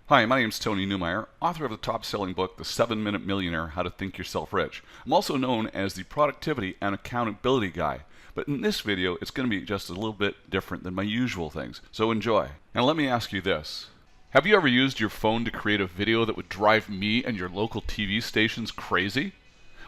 Hi, my name is Tony Newmeyer, author of the top-selling book, The 7-Minute Millionaire: How to Think Yourself Rich. I'm also known as the productivity and accountability guy. But in this video, it's going to be just a little bit different than my usual things. So enjoy. Now let me ask you this. Have you ever used your phone to create a video that would drive me and your local TV stations crazy?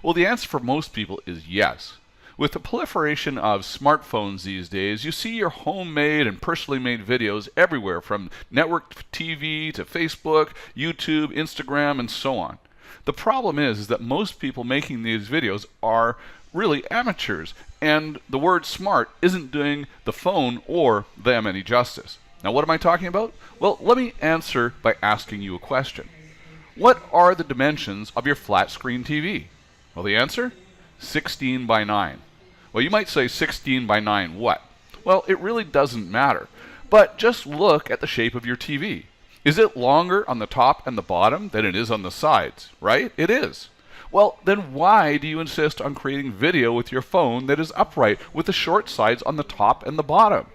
Well, the answer for most people is yes. With the proliferation of smartphones these days, you see your homemade and personally made videos everywhere, from network TV to Facebook, YouTube, Instagram, and so on. The problem is that most people making these videos are really amateurs, and the word smart isn't doing the phone or them any justice. Now, what am I talking about? Well, let me answer by asking you a question. What are the dimensions of your flat screen TV? Well, the answer? 16 by 9. Well, you might say 16 by 9 what? Well, it really doesn't matter. But just look at the shape of your TV. Is it longer on the top and the bottom than it is on the sides, right? It is. Well, then why do you insist on creating video with your phone that is upright with the short sides on the top and the bottom?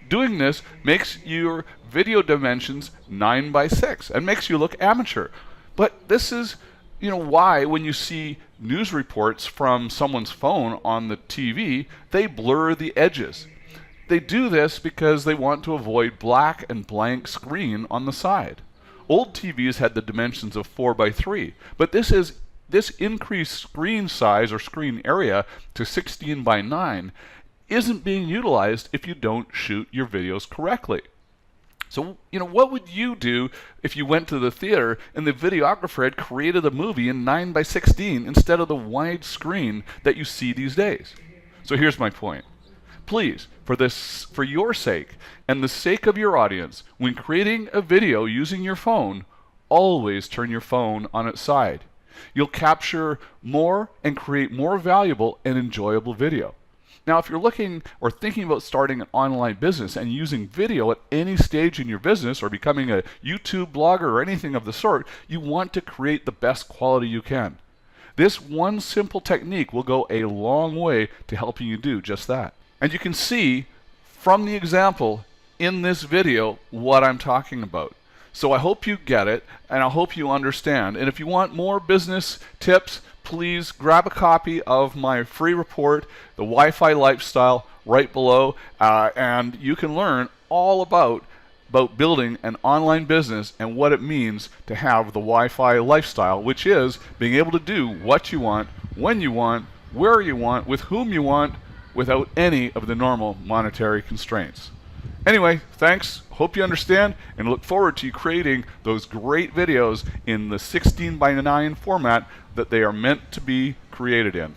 Doing this makes your video dimensions 9 by 6 and makes you look amateur. But this is why when you see news reports from someone's phone on the TV, they blur the edges. They do this because they want to avoid black and blank screen on the side. Old TVs had the dimensions of 4 by 3, but this increased screen size or screen area to 16 by 9 isn't being utilized if you don't shoot your videos correctly. So, what would you do if you went to the theater and the videographer had created a movie in 9 by 16 instead of the wide screen that you see these days? So here's my point. Please, for your sake and the sake of your audience, when creating a video using your phone, always turn your phone on its side. You'll capture more and create more valuable and enjoyable video. Now, if you're looking or thinking about starting an online business and using video at any stage in your business, or becoming a YouTube blogger or anything of the sort, you want to create the best quality you can. This one simple technique will go a long way to helping you do just that. And you can see from the example in this video what I'm talking about. So I hope you get it, and I hope you understand. And if you want more business tips, please grab a copy of my free report, The Wi-Fi Lifestyle, right below, and you can learn all about building an online business and what it means to have the Wi-Fi lifestyle, which is being able to do what you want, when you want, where you want, with whom you want, without any of the normal monetary constraints. Anyway, thanks, hope you understand, and look forward to you creating those great videos in the 16 by 9 format that they are meant to be created in.